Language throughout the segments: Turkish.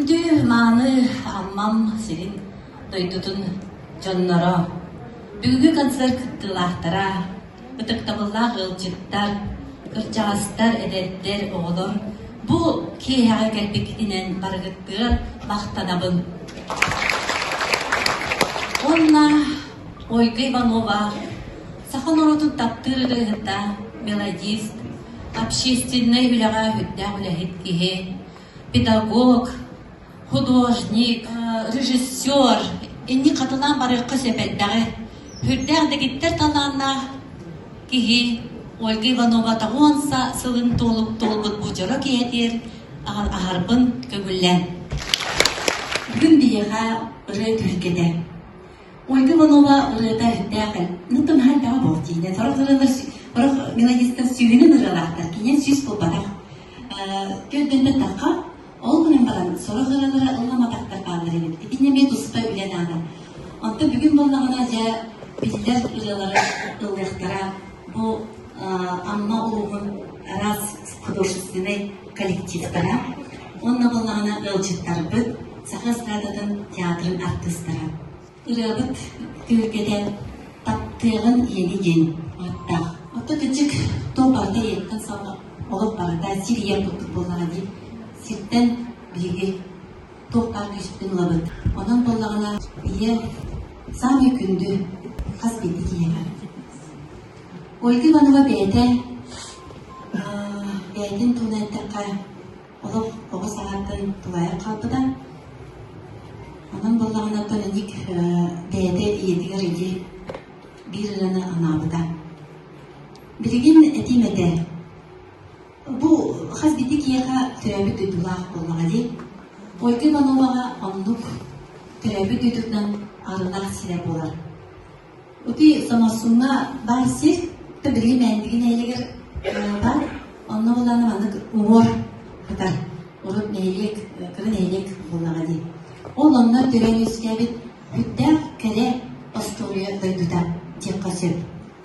Dü manı ammam senin doydudun canlara. Büyüğü kanser kıttılahtara, gıtıktabıllar gılcıttar, kırcağızlar edetler oğulur. Bu kihaya gelbek inen bargıttır maqtanabın. Onna Ольга Иванова, Саханородун таптыры хыта, мелодист, общественный хүләға хүддә хүләхет киһи, педагог, художник, режиссер, инни катылан барырқы сәпәттәғі, хүддәғ дегеттер таланна киһи, Ольга Иванова тағуанса сылын толып бұжыры кейетер, ағарбын көгіллән. Бүгін бейеға ұры түркеде. Ольга Иванова ұрыда хүддәғіл, нұтын хәлбәға болтейді. Ұрық мелодистер сүйгінің ұрылақтар, кейен сүйіз болбадақ. Көдбенді таққа, ол күнін балан, сұрық ұрылары ұлламатақтар қалдыр емет. Епінеме тұспай үлен ағын. Онты бүгін болнағына жа білдер ұрылары ұллықтара, бұл Амма Улуғын раз художественный коллективтара, онна болнағына ылчыттар бүт, Саха эстрадатын театрын артыстара. Үрәбіт түргеден таптығын ені ен аттақ. Отты күчік тоғбарда еттін сауға олып барада сирия бұттық болнаға дейіп, сирттен бігі тоғбар күшттің лабыт. Онын болнағына ие сами күнді қас беті киеға. Ольга Иванова бәйтін туынайттаққа олып оғы сағаттың тұлайы қалпыдан. Onun bollağına tonik bəyədə yedigar idi bir rana anabıda. Birgin etimede bu xaz bitik yağa türəbi düdülağ bollağa deyib. Ольга Ивановаға onluk türəbi düdükdən arılaq silep olar. Öti samasuna var sir, birgin məndigin eylegir var. Onunla bollağına manık umor qatar. Orup meylek, kırın eylek bollağa deyib. Onlar töreniskebit hüddəq kələ astoriya daydıda tepqa söp.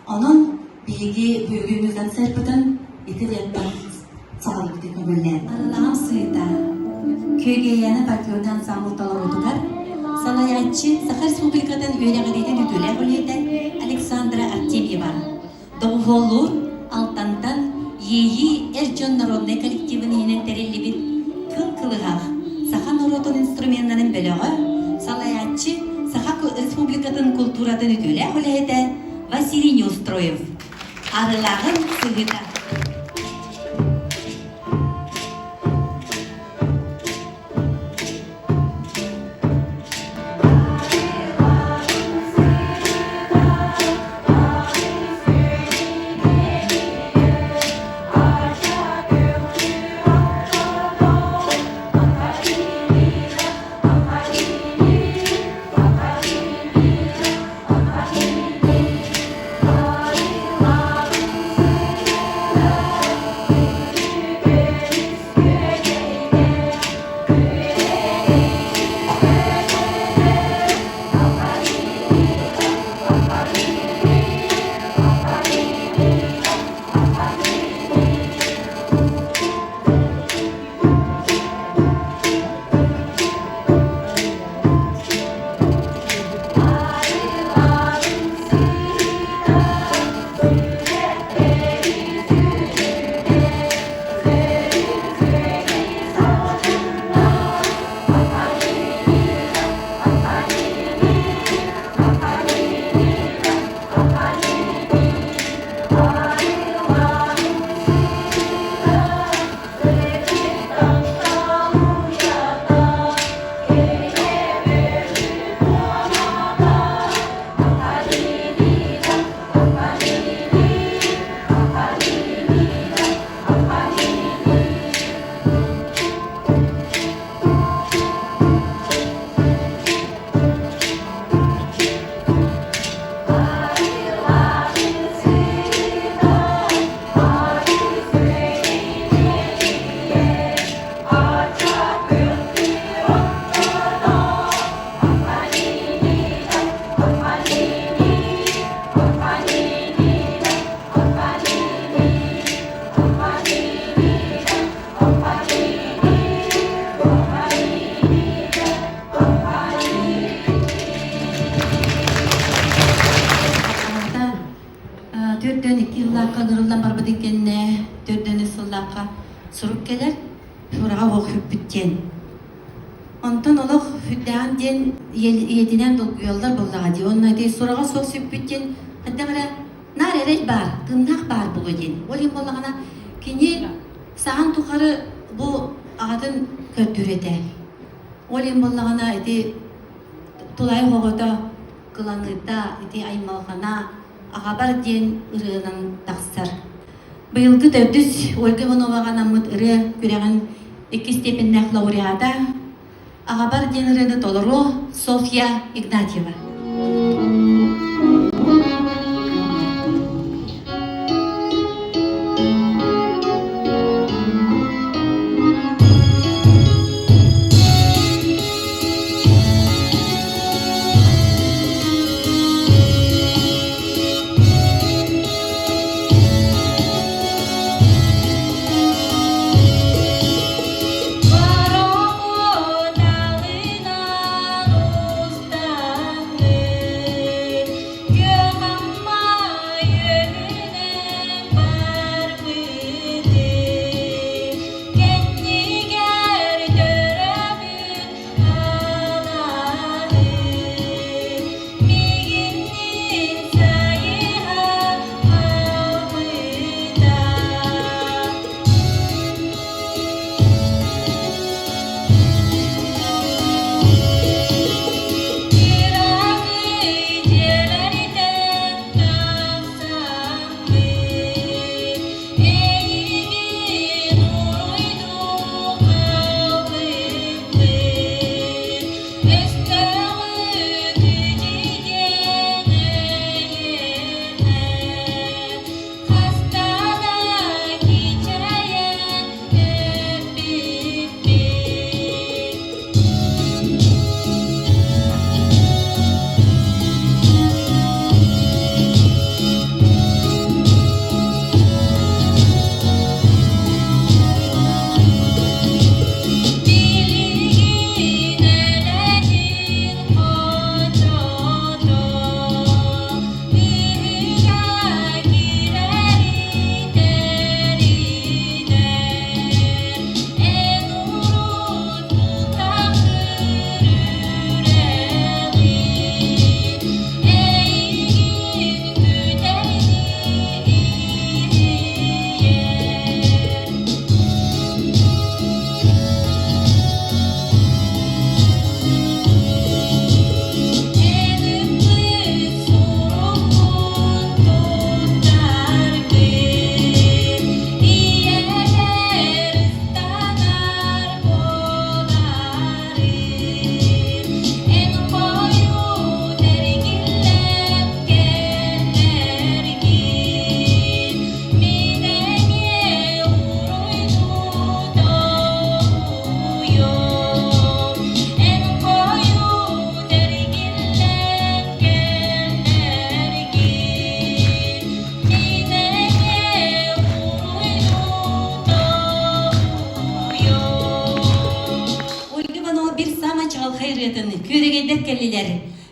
Onun bilgi bölgümüzden serpıdan itiletten sağlıklı kömürler. Allah'ım sıyda köygeyanı patriotan samurtalar odugar. Salayatçı Sakha Respublikadan öğreğideyden ödüler oluydu Aleksandra Artemyeva. Doğuvolur altantan yeyi Ercan Narodnay kollektivini yenen terelli bir kıl-kılığaq. Саха народун инструментнарын бөлөгө салаятчы Саха Республикатын культурадан өтөлө хүлээде Василий Неустроев. Арылагын сыгыта. kanırıldan barbadın kendine dördünü sıllaka surup gelir. Şurağa oğuk hüppütten. Ondan olaq hüddeğen den yedinen yollar bollağa di. Onunla de surağa soğuk hüppütten. Hatta bara nar erek bar, gımnak bar bulu den. Olayım bollağına kini sağın tukarı bu ağadın kötürede. Olayım bollağına edi tulay hoğuda kılanıda edi aymalğana ağabar den ırığının taqsar. Bıyılgı dövdüs Olga Ivanova'ga namıt ırı küreğin 2 stepеннях laureata ağabar den ırığını toluru Sofya Ignatieva.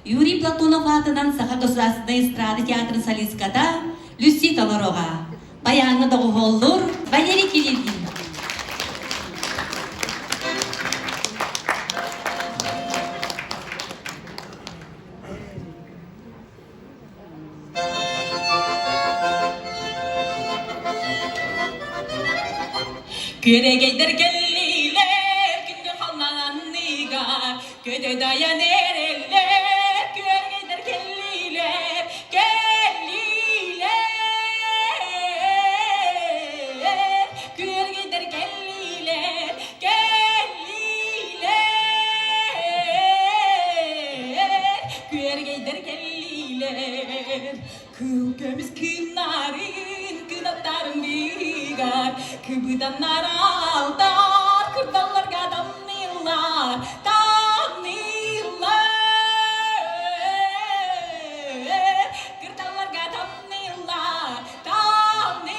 Юрий Платонов атынан Саха Государственной эстрады театрын солисткада Люси Толорога. Баяны да голлор Валерий Килилгин. Küregeydir gelliler, günde hallan nigar, köde dayan ereller, küregeydir gelliler, gelliler, küregeydir gelliler, gelliler, küregeydir gelliler, kılkemiz kınarin, kınatlarım bigar, kıbıdanlar aldar, kırdallarga damnillar, damnillar, kırdallarga damnillar, damnillar,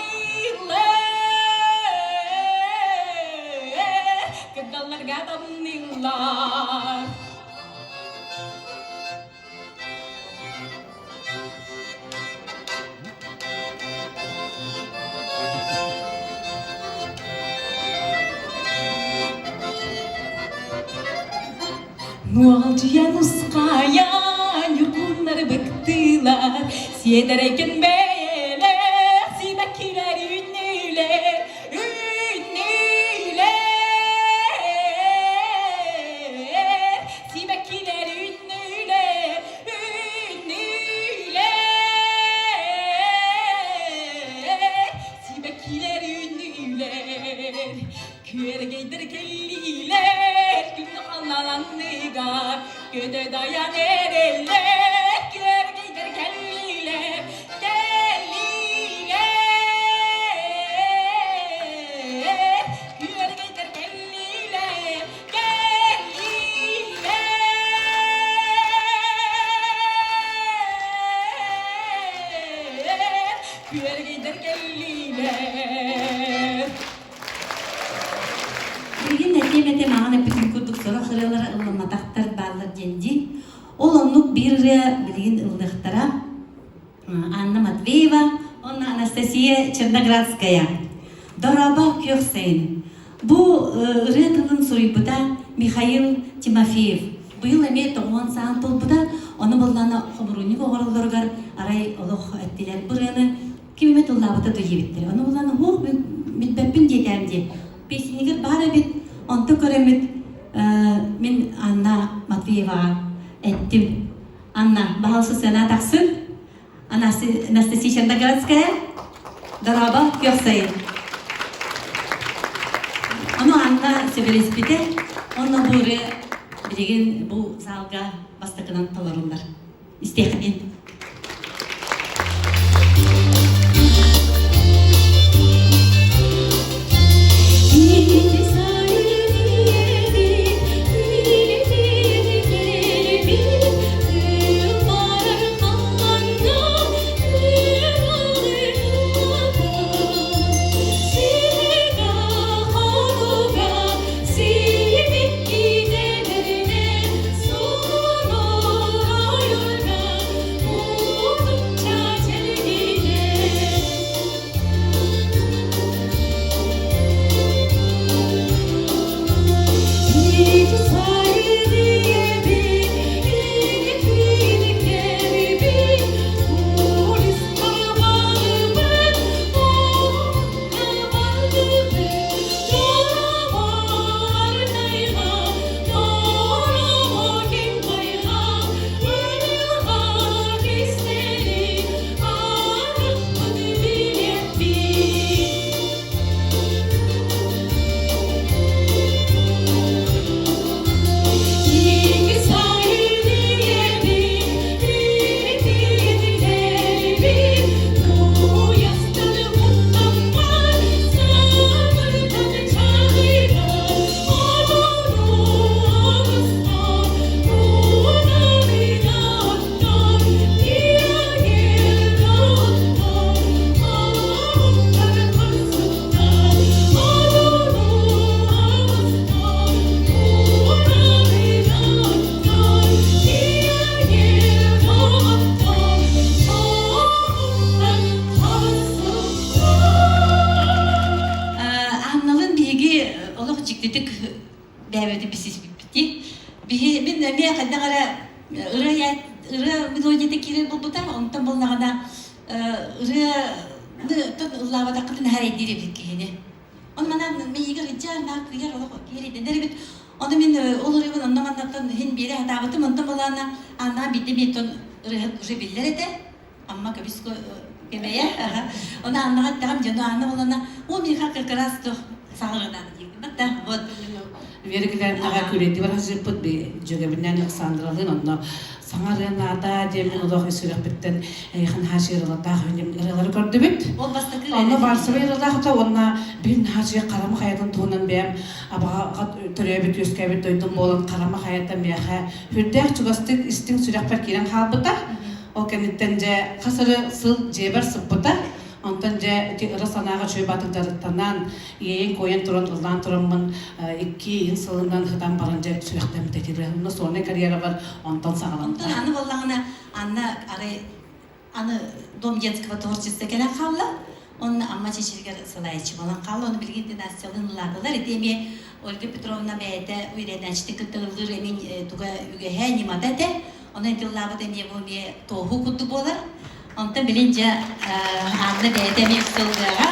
kırdallarga damnillar. Nualcıyan uskayan yurgunları bıktılar. Siyedereken beyler, sibekiler ünlüler, ünlüler. Sibekiler ünlüler, ünlüler. Sibekiler ünlüler. Küer geydir kelliler, günü anlalandıgar, göde dayan ereller. Küer geydir kelliler, kelliler. Küer geydir kelliler, kelliler. Küer geydir kelliler. Bugün netemete mağana bütün kurduk sonra hırılara ılınmataktar bağlar dendi. Olonluk bir bilgin ıldıktara Anna Matveyeva, ona Anastasia Черноградская. Doroba Kökseyn. Bu ırıtılın suruybuda Mikhail Timofeyev. Bu yıl emeğe toğuan sağın tolbuda onu bulana homuruni oğurlargar aray oluq ettiler. Bu rını kimime tullabıda duyubittir. Onu bulana hu müdbeppin diyemdi. Besinigir bari bit, onta köremit min Anna Matveyeva ettim. Anna, bahalsı sana taksın. Anastasia Черноградская, Doroba Kökseyn. Onu Anna Severespide, onu buraya bilgin bu salga bastakınan talarınlar. İsteyekten. Devleti bir siz bitti. Bir ne kadar ara ırı milonyete kiri bu da ondan bulana ırı tut lavada kadın her ediri bir kihini. Onu bana meyiga rica na kıyar ola kiri de derbit. Onu min olur evin ondan anlatan hin biri hatabatım ondan bulana anna bitti meton ırı billere de amma kabisko kemeye onu anlahat tam canı anna bulana o bir hakka karasto sağırdan diyor. Bak da bu Vergilerin ağa küretti var hazır put bir jögebinden Alexandra'nın onunla sanaryanlarda demin odak sürek bitten yakın haşirala dağınım iraları gördü bit. o bastakı Onu varsa bir iralar da ona bir haşir karama hayatın tuğunun beyem abağa töreye bit yüzke bit doydum boğulan karama hayatın beyaha hürdek çugastık istin sürek perkiren halbıda o kendittence kasarı sıl ceber sıbbıda ondan je ira sanaga çöy batık darıktanan yeğen koyan turan ıldan turanmın iki insanından hıdan barınca sürekten tetirre. Ondan sonra kariyera var ondan sağlam. Ondan anı vallahi anı arı anı dom детского творчества gelen kavla Onun amma çeşilger sılayıcı olan kallı onu bilgin dinasyalı nuladılar. Edemi Olga Petrovna beyde uyreden çıtı kıtılır emin tuga ügehe nimada de onun dillabı demiye bu miye tohu kutu bolar. Ondan bilince anne beyde mi kıtıldıra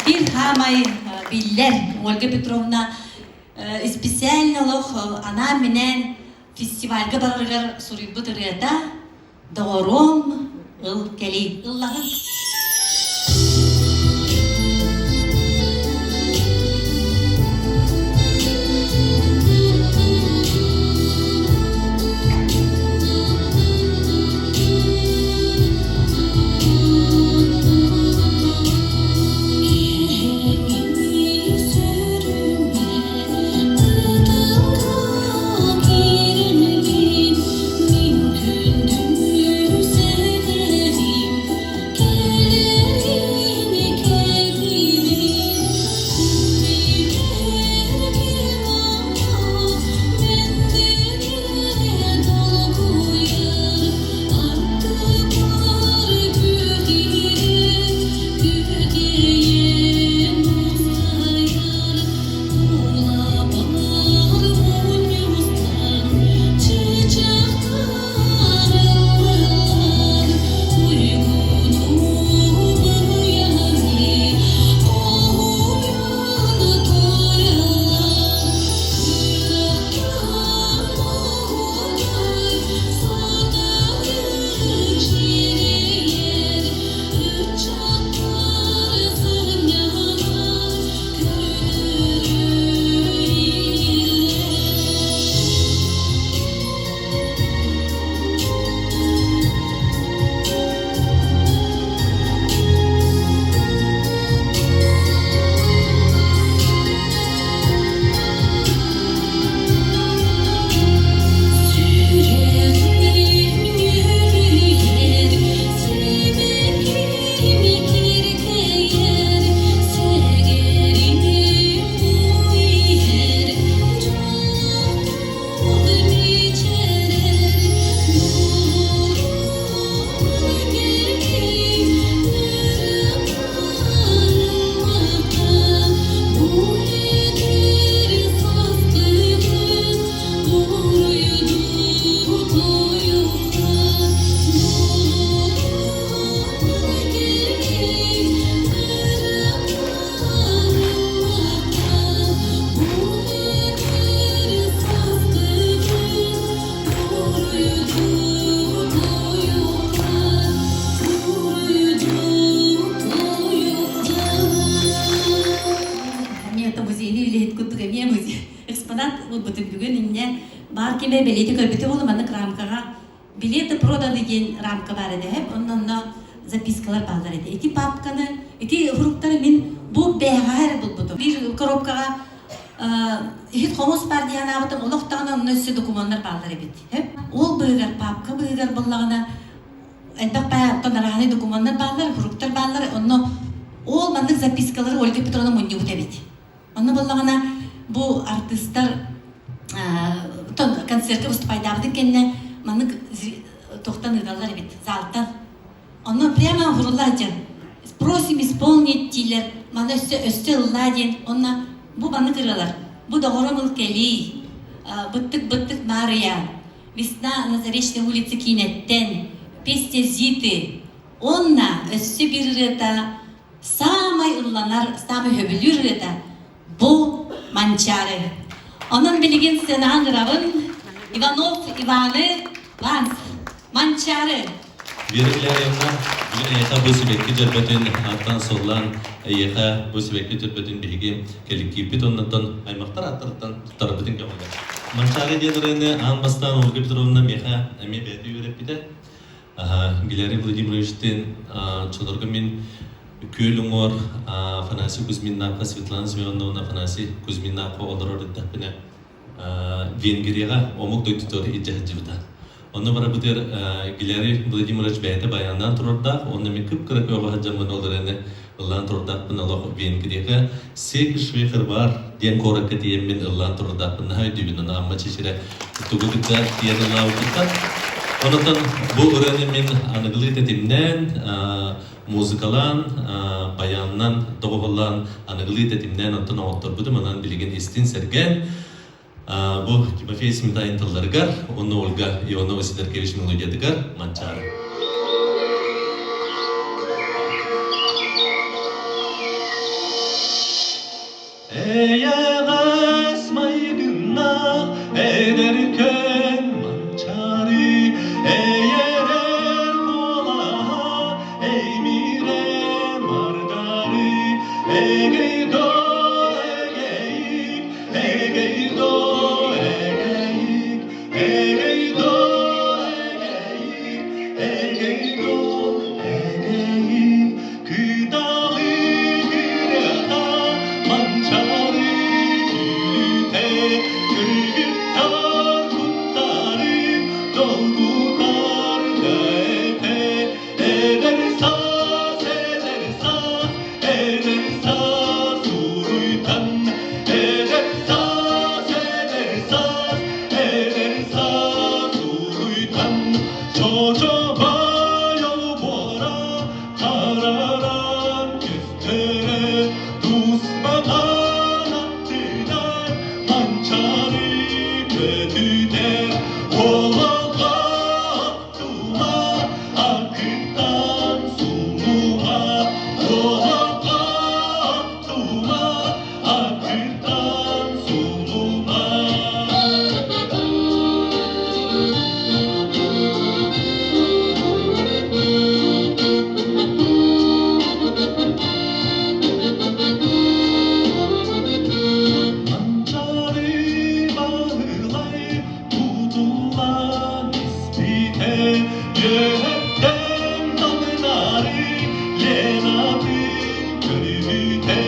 bir hamay biller Olga Petrovna spesial olarak ana minen festivalga barırgar suruyubu dırıda doğrum ıl keli ılların. Бар кеме билети көрбөтө болу маны рамкага билети прода деген рамка бар эди хеп оннан запискалар балдар эди эти папканы эти фруктары мен бу бегайр булбуту бир коробкага хит комус бар диян абытым олоктагына нөсө документтар балдар эбит хеп ол быгар папка быгар буллагына эндак па тонараны документтар балдар фруктар балдар онно ол мандык запискалары Ольга Петровна муньюбут эбит онно буллагына бу артисттар концертке выступать давды кенне манык тохтан ыдалар бит залтан. Оно прямо врулладен. Просим исполнить тилер. Мана өстө ылладен. Онна бу манык ыралар. Бу доғоромыл кели. Быттык Мария. Весна на Заречной улице кинеттен. Песня Зиты. Онна өстө бир ырыта. Самай ылланар, самай хөбүлүр ырыта. Бу манчары. Onun bilgin sena gravın Ivanov Ivаны Vans Mançarı. Verimlerimden bugün EYHA bu sebekli cörbötün attan soğulan EYHA bu sebekli cörbötün bilgi kelikki pitonundan aymaqtar attırdan tarabıdın gamada. Mançarı diyedireni an bastan Olga Petrovna EYHA emi beti yürepide. Gileri Vladimirovичтен çodorgumin Köylüngor Afanasi Kuzminnapka Svetlana Semyonovna Afanasi Kuzminnapka oldurar etapine Vengriyaga omuk doytutor icahcıvda. Onu bara buter Gileri Vladimirovich beyte bayandan tururda, onu mekip kırık yolu hacamın olduranı ıllan tururda pınalı Vengriyaga sek şvehir var diyen korakı diyemmin ıllan tururda pınalı düğünün amma çeşire tutuğudukta diyen ıllan tutar. Ondan bu öğrenimin anıgılık etimden muzikalan, bayandan, doğulan, anıgılı tetimden antın ağıttır budu, manan bilgin istin sergen. Bu Timofey Smitay'ın tıllarıgar, onu Olga Ivonova Siderkevich melodiyadigar, Mançar. Eğer maygına ederken mançari eğer bola eymire mardari egey do egeyik egey do egeyik egey do egeyik egey do egeyik kıdalı girata mançari gülüte gülgütar kutları dolgutar gaete eder saz uruytan eder saz uruytan çocuğa yol bora tararan küstere Dusmadan attılar mançari kötüder Oğlağa attılar akıttan sumuğa Oğlağa attılar akıttan sumuğa Mançari bağırlay tutulan ispite Yönetten damınari lenabin körüte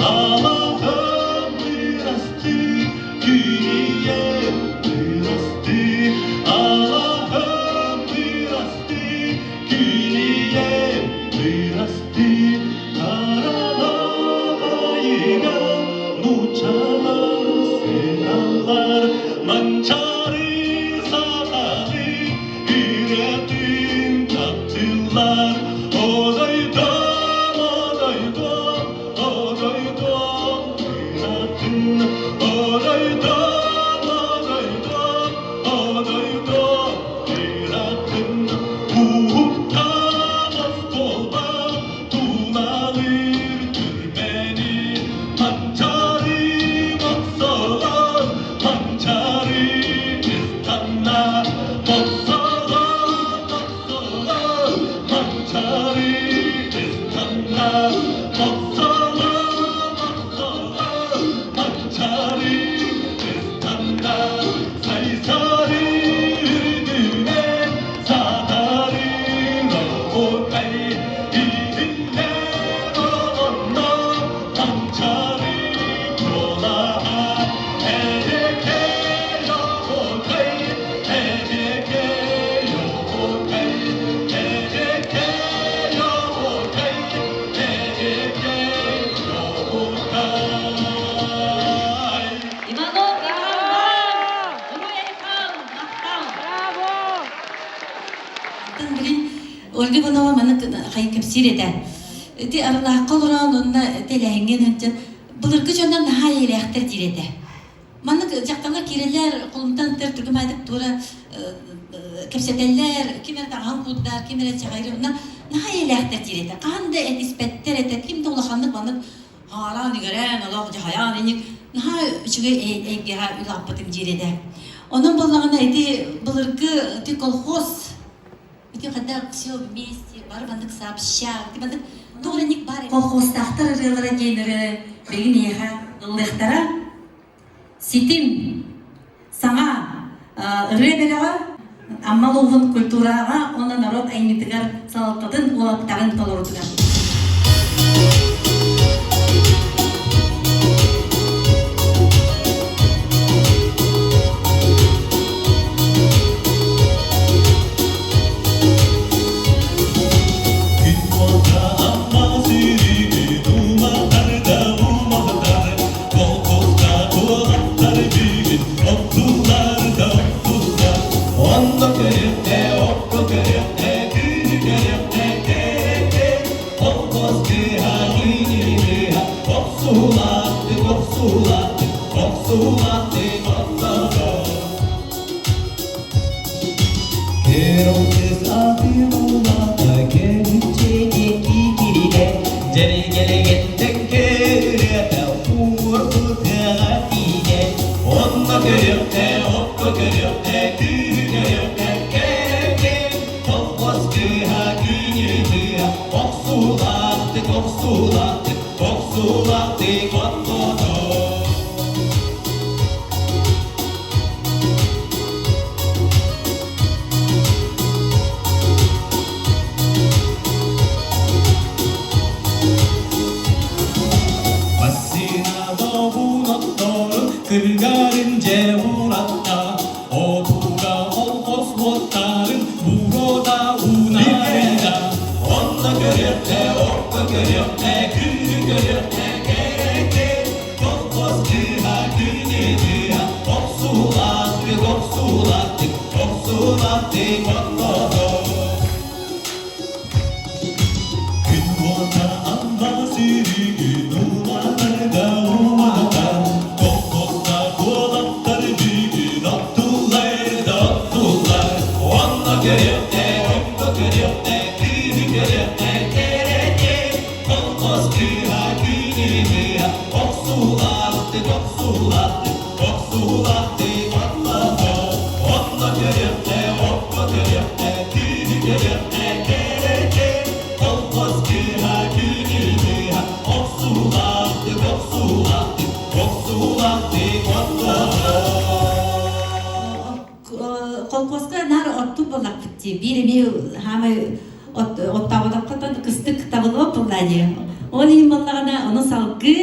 Allah'ım birastı güniyem birastı Allah'ım birastı güniyem birastı Karalamayına Nuçalar senalar mançari satadı üretin tatlılar odaydam odaydam odaydam üretin odaydam odaydam odaydam üretin Uğuttamaz kolba tunalır türbeni mançari baksalar mançari istanna baksalar mançari istanna baksalar mançari istanna saysari ürdüne sadari okay İzinler olanla mançari kolaha Edeke yokay edeke yokay edeke yokay edeke yokay İmanov, İmanov! Bunu ekal, aktal! Атын билин Ольга Иванова маны хай кепсир эте. Ти аралакка олорон онна телеңген ханчын былыргы жондан наха элехтер дирете. Маны жакталар кирелер колумтан тер түргүмайдык тура кепсетелер, кимер таган куддар, кимер чагайры онна наха элехтер дирете. Кандай этиспеттер эте, кимде улаханнык маны харан игерен, алак жахаян эник наха чыгы эйгега улаппытым дирете. Onun баллагына эти былыргы ти колхоз Ведь когда все вместе, бар бандык сообща, ти бандык доленик бар. Колхоздахтар рылара гейнери бегин еха ылдыктара. Ситим саңа ребелага аммаловын культурага, она народ айнитыгар салаттатын улаптарын толордугар. Onda kerette, okko kerette, Kolkoska nar ottu bolak bitti. Bir hama ottavadaktan kıstık tabılma bullani. Onun bollagana onu salgı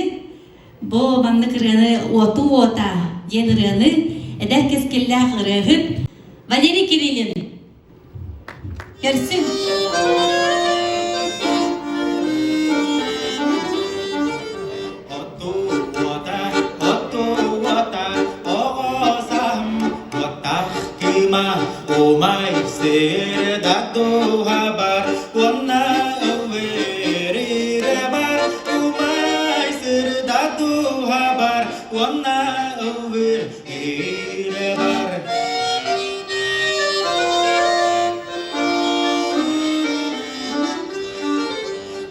bu manны kırganı otu ota yenirganı eder keskellah kırıhıp Valeri Kirillin. Gelsin. Umay ser dado habar wana avere bar umay ser dado habar wana avere bar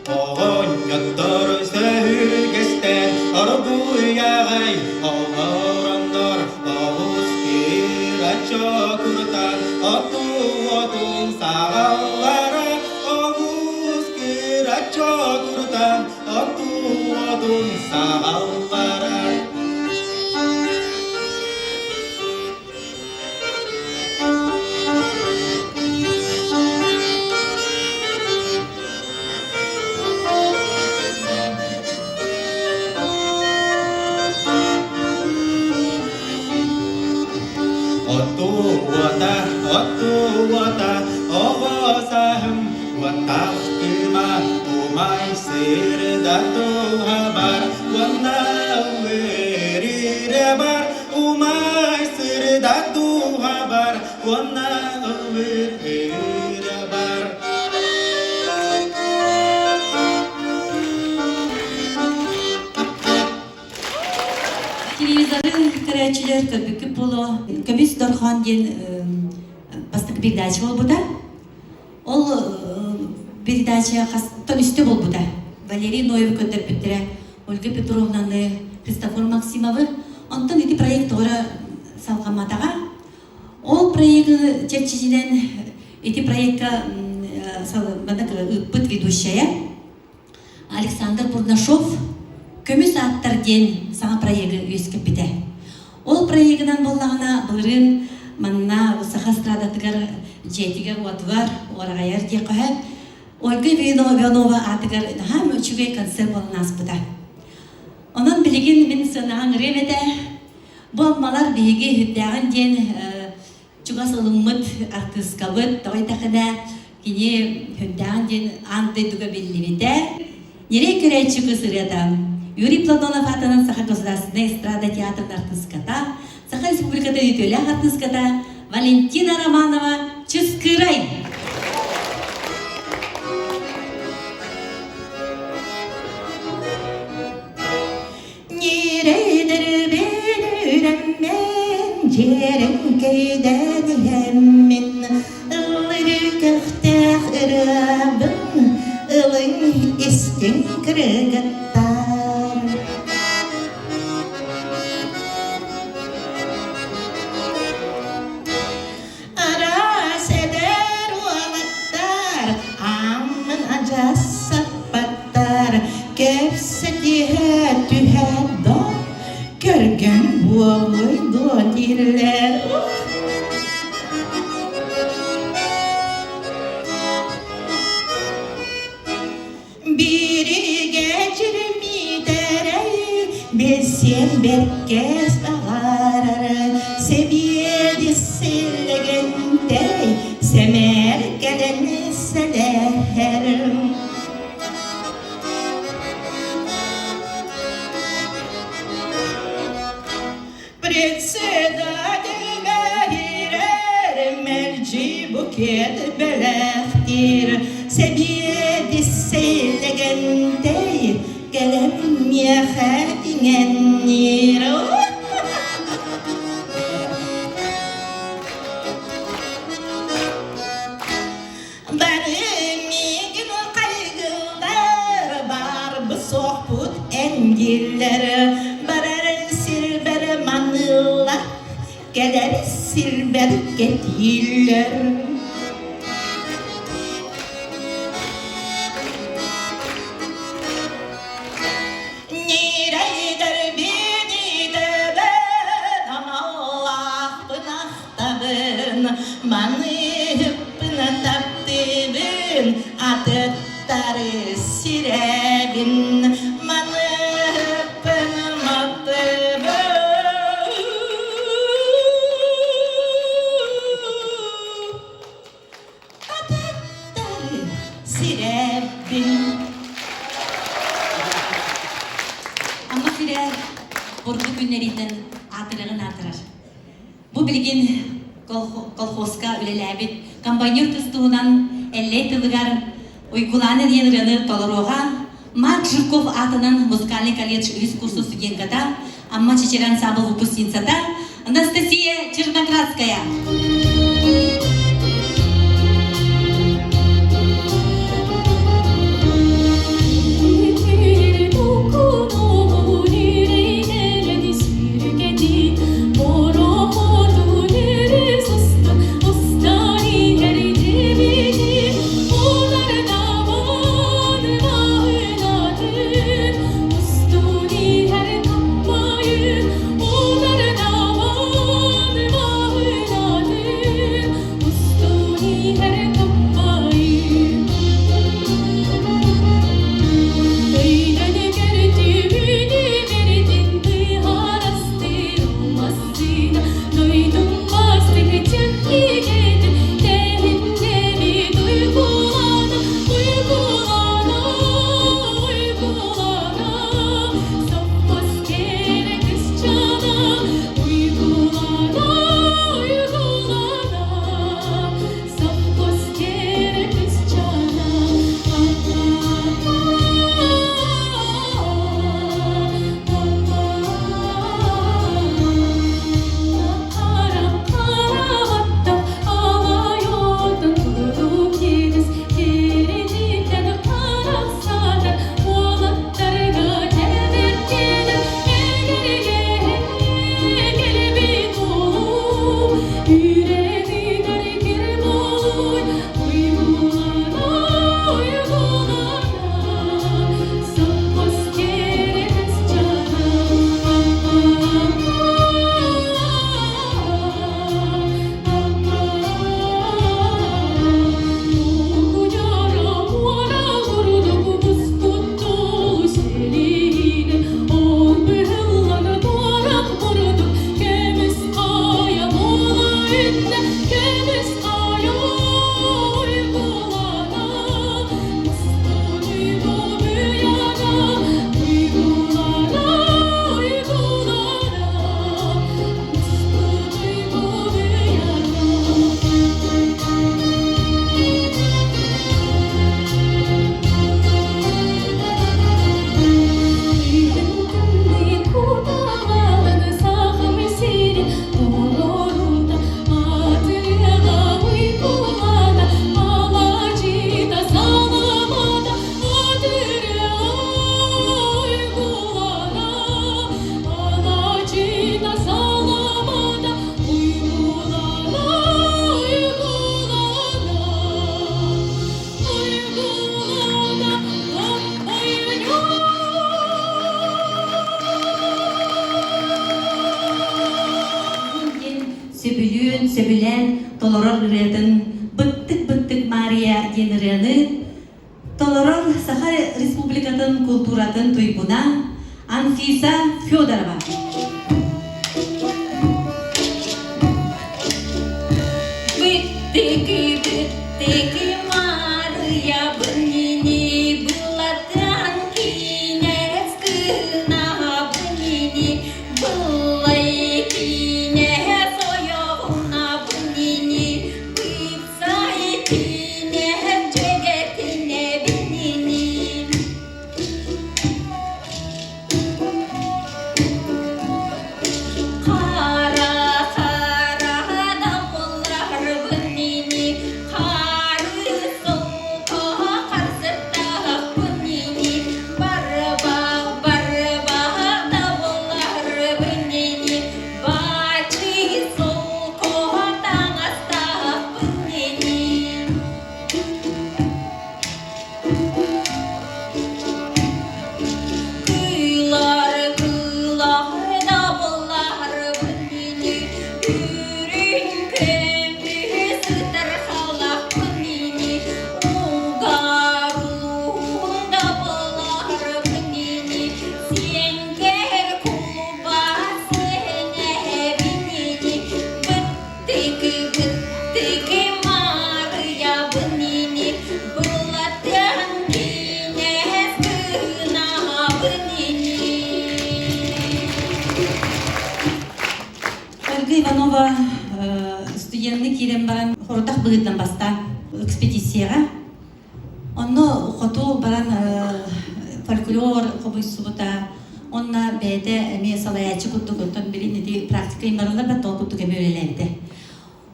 ogon yatar sehirgesten arbu yagay oranlar avus irachokurtan Otun sağallara Avuz kirachokurtan Otun sağallara Otuwata ogosahem watahkima umay sirdatu habar wana verirebar umay sirdatu habar wana verirebar Телевизоры көрәчілер көбікі болу. Көбіс Дорхан ден бастық передача бол бұда. Ол передача қастан үсті бол бұда. Валерий Ноев көндір біттірі, Ольга Петровнаны, Христофор Максимовы. Онтан еті проект ора салғаматаға. Ол проекты чәрчежінен еті проектка ұппыт ведущая Александр Бурнашов көміс аттар ден саңа проекты өскіп біді. Ол проектынан болағына бұлырын манна усаха страдатыгар жетигер уатвар орағайар декаһа Ольга Виновна атыгар хам үчүгей концерт болнас бұда. Онан билеген мен сынаған ремеде бұл малар биге хүддәгін ден чугас ылыммыт артыскабыт тағайтақына кене хүддәгін ден анты дуга беллибеде нере көрәчі кысырыда Юрий Платонов атынан Саха государственная эстрада театрын артыската Саха республикада үтөлі артыската Валентина Романова Чыскырай. Neredir benim men, yerim keyden yemin, kırabın ılın istin kırgıttar. Aras eder uğlattar, amın acas sapattar, kepsetihe tühedda, görgün buğuluydu diller. Biri geçirmi dereyi, bilsin bir kez bağırır. Seviyedi sillegende, semer geleni seler. Председатель гайrer, merci buket belektir. Seviyedi sillegende, gelem yehedingen nir. Barımigin kaygılar, bar bu sohbut engiller. Barar silber manılar, gelir silber getiller. Nireyder beni de ben, Allah pınahtabın, manı pınahtabın, adıtları sirebin, manı pınahtabın. Adıtları sirebin. Ama sirer burgu günlerinden atırığın atırır. Bu bilgin kolhoska ülelebit, kampanyor tustuğundan 50 tılıgar uygulanır yenirini tolaroğa, Mark Жирков атынан музыкальный колледж üst kursu студентката, amma чечеран сабыл выпускницата Анастасия Черноградская. күн сөбүлен толорор ырыатын быттык Мария денырыаны толорор Саха Республикатын культуратын туйбуна Анфиса Федорова. Быттыки Мария бынини былатан кинес кына бынини былай кинес оёвна бынини быцай кинес жегетине бынини. Ольга Иванова студентны кирен баран хордах быгыттан баста экспедицияга. Онно хоту баран фольклор кобуйсубута, онна бәйді әме салаячы күттігіттен білінеді практикайын баралар бәт ол күттіге мөлелерді.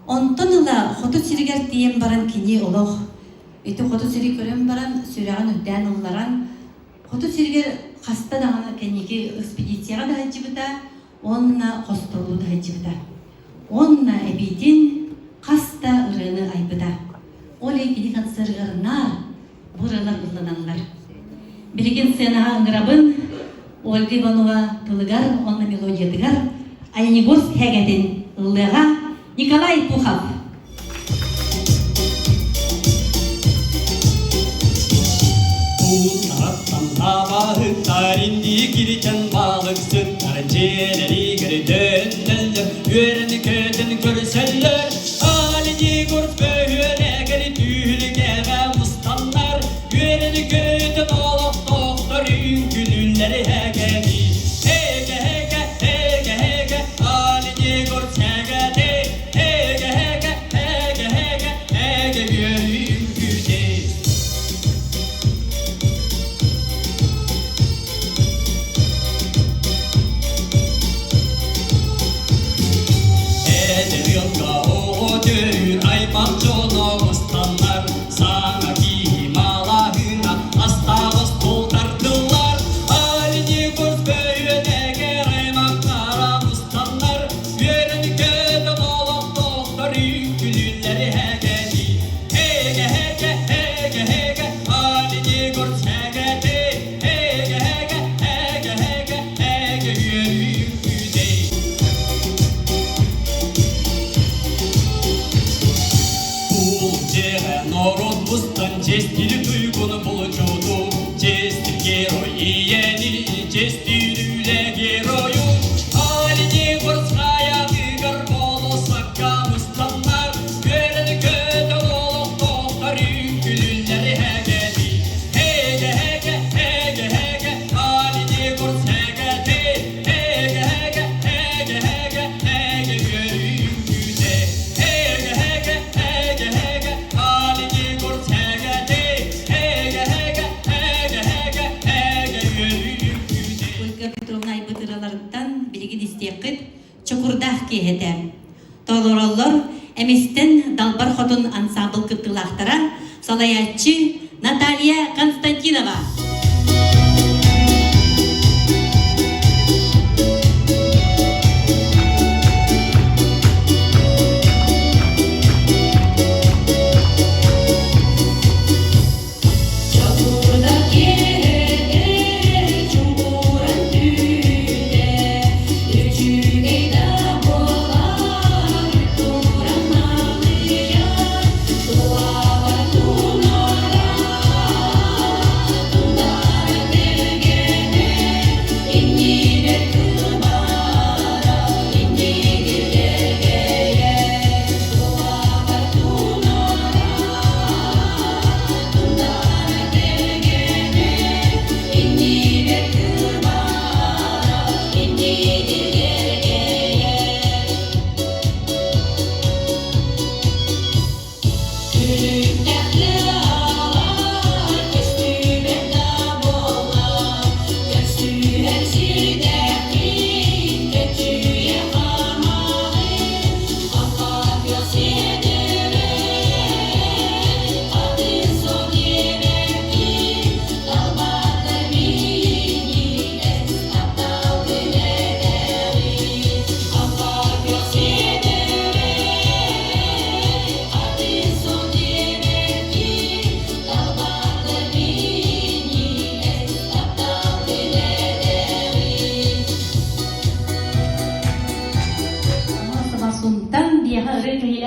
Онтон ұла хоту сирігер дейін баран кені олық. Өйті хоту сириг көрен баран сүрәғын үддән ұлларан. Хоту сирігер қаста дағаны кәнеге экспедицияға да хаджибыта, онна қостолу да хаджибыта. Онна әбейтін қаста ұрыны айбыта. Ол әйпеді қансырғырына бұрылар ұллананлар. Билеген сценаға ыңырабын Ольга Иванова тылыгар, онна мелодиядыгар, Оленегорск хәгәден ыллыға Николай Пухов. Аттан табағы таринди киричен балык сүттар жерери кірденлер өріні көтін көрселер алини көрт бөйрегер түйілгеге мұстанлар өріні көтін олық тоқтар үңкілілер әгәди әге алини көрт әгәди әге көрім күде Sana kimalahına astağız toltardılar Alini göz böyüne raymaklara mustanlar Yörünü kötün olup doktor yüklüleri hegedi Hege Alini göz hegedi Hege yürüyüklü Народ бустан честили туйгуну получуду Честил герой иени, честилюле герою Алини горская тыгар болосакка мустанлар Көріні көтін олық тоқтар үңкілілер әгәди Әге Алини горс әгәди Әге үрүңкүде Ольга Петровна айбытыраларыттан билигин истияккыт чокурдах кехете. Толороллор эместен далбар хотун ансамбл кыттылахтара салаячы Наталья Константинова. Thank you.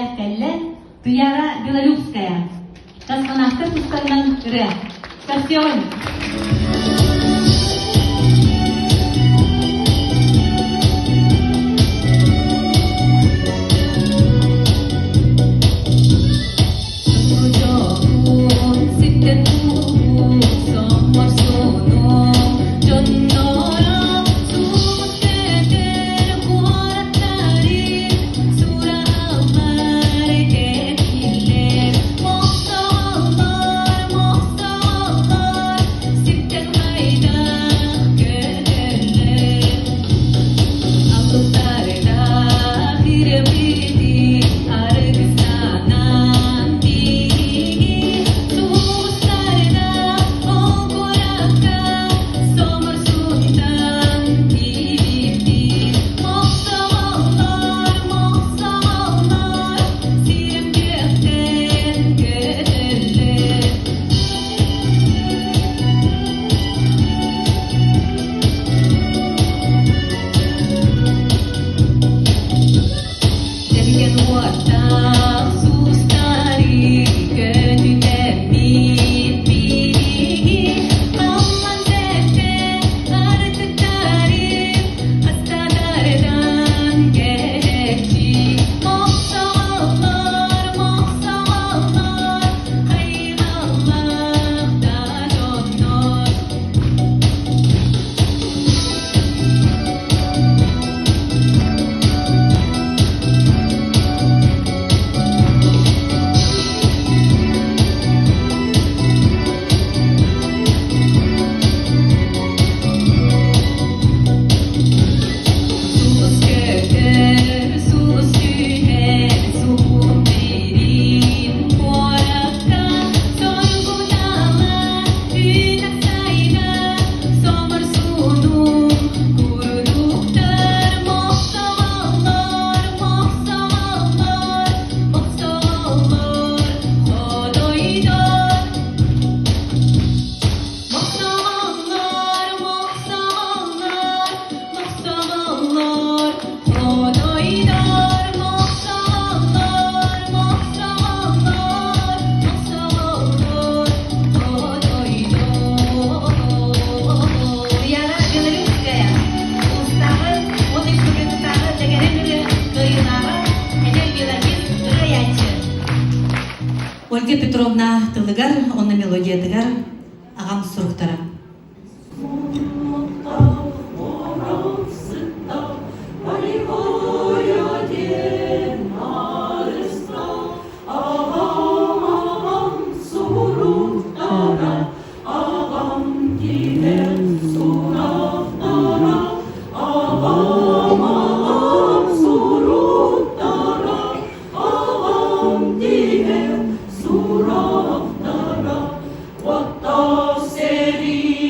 Бәкәлле, Туяра Белорусская. Космонавтар кустарынан ре. Стасион. Ольга Петровна тылыгар, оны мелодия тыгар, ағам сұруқтара. What the city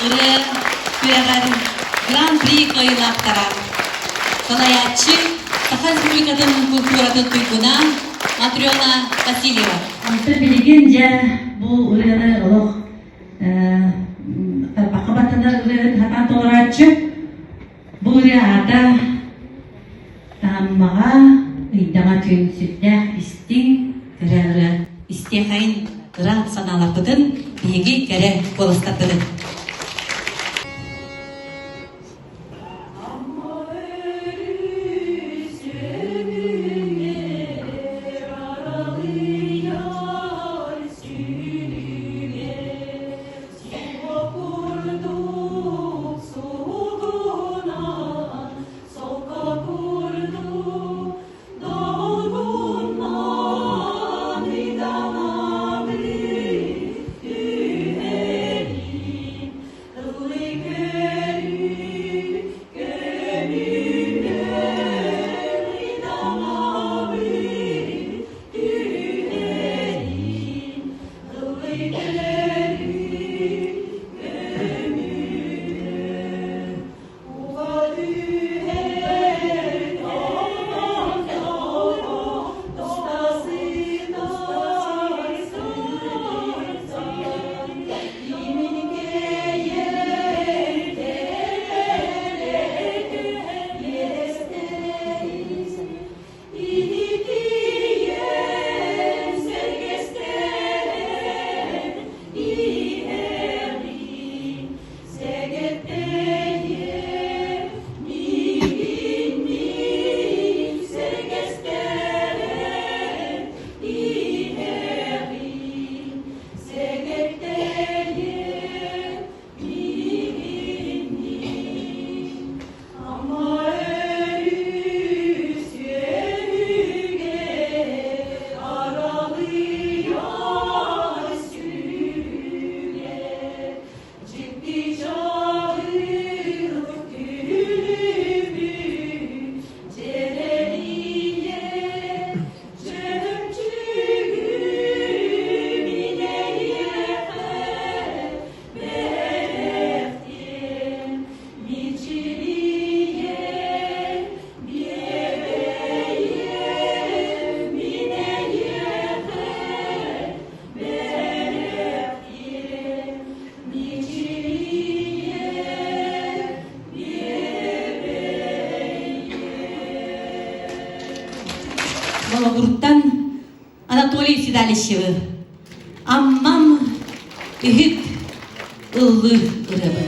ыры күрәгәр Гран-при кыйлактара. Салаятчы Саха Республикатын культуратын туйгуна Матриона Васильева. Антыр билеген жа бу үрәне олох бакабатында үрәне хатан толарачы бу үрәне таммага ыйдама төн сүттә истин көрәгә Истехайн гран саналапытын биеги кәре голостатыды. Вологодтан Анатолий Седалищевы. Аммам үхіт ыллы ырыбы.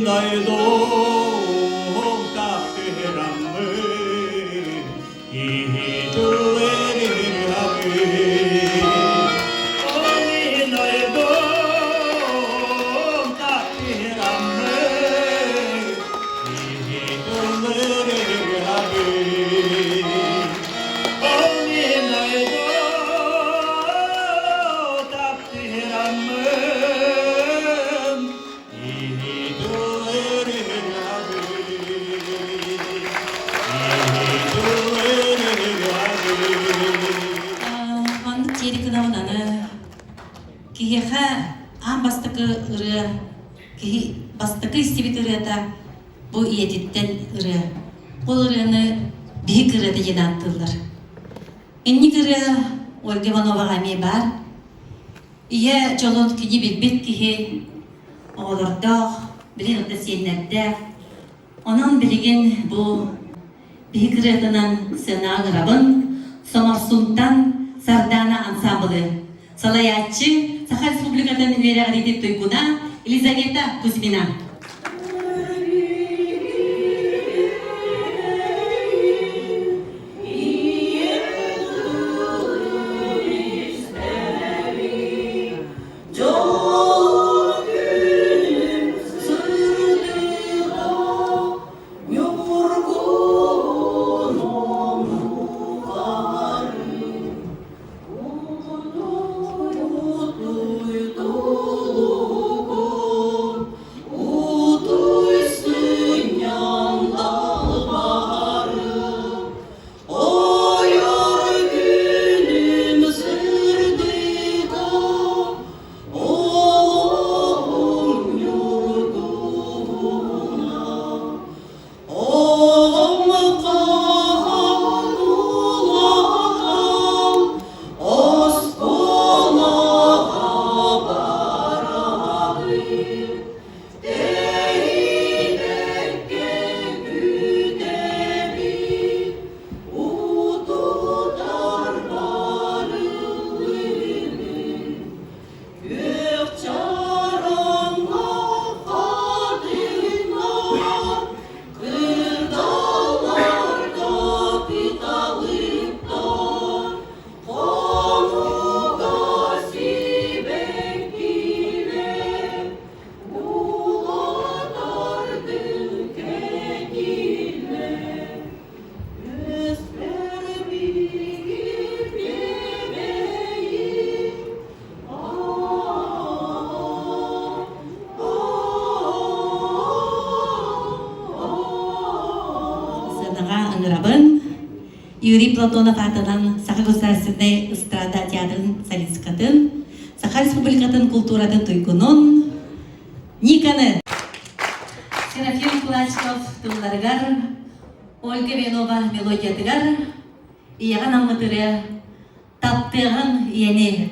naydom takdiramı İhidulerir abi Oni naydom takdiramı İhidulerir abi Oni naydom takdiramı Манды тери кынавынаны киеха ан бастыкы ыры кихи бастыкы истибит ырыта бу иетиттен ыры ол ырыны биик ыры деген аттылар. Инник ыры Ольга Ивановага ме бар. Ие жолон кини билбит кихи оғылардақ, білен ұтты сеннердәқ. Онан білеген бу биик ырыгынан сына ырабын Самарсунтан Сардана ансамблы. Салаятчы Саха Республикатын верағадетіп тойкуна Елизавета Кузьмина. Юрий Платонов атынан Саха государственный эстрада театрын солисткатын, Саха республикатын культуратын тойкунун, Никаны. Серафим Клачков тулларгар, Ольга Венова мелодиятыгар, Ияған аммытыры таптығын ені.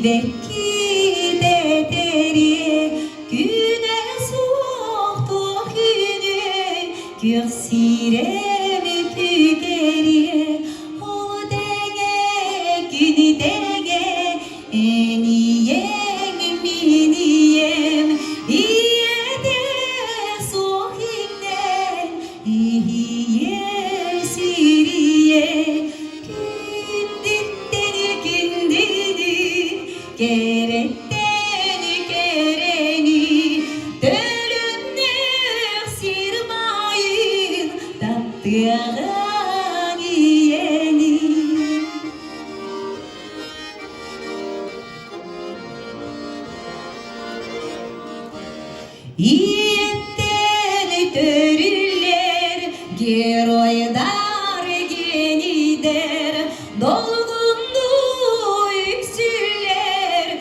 Belki de deri güne soğuktu günü görsiremi kügeri o denge günü denge eniyem miniyem iye de soğukinen iye siriye Geretteni gereni dölünler sirmayın tattığın yeni İyetten törüller geroydar genider dolgundu yüksüller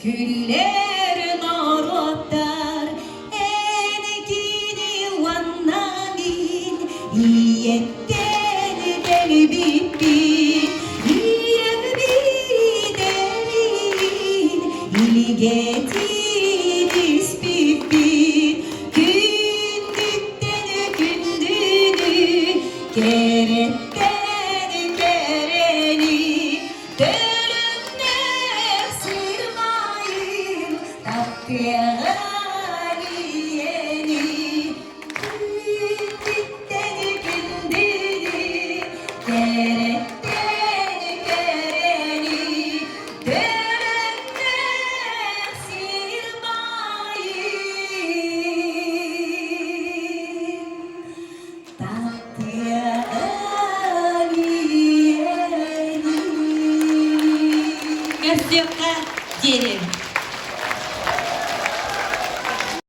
Güller narodlar enkini vannamin iyetten beni bipin iyem biderin ilgeti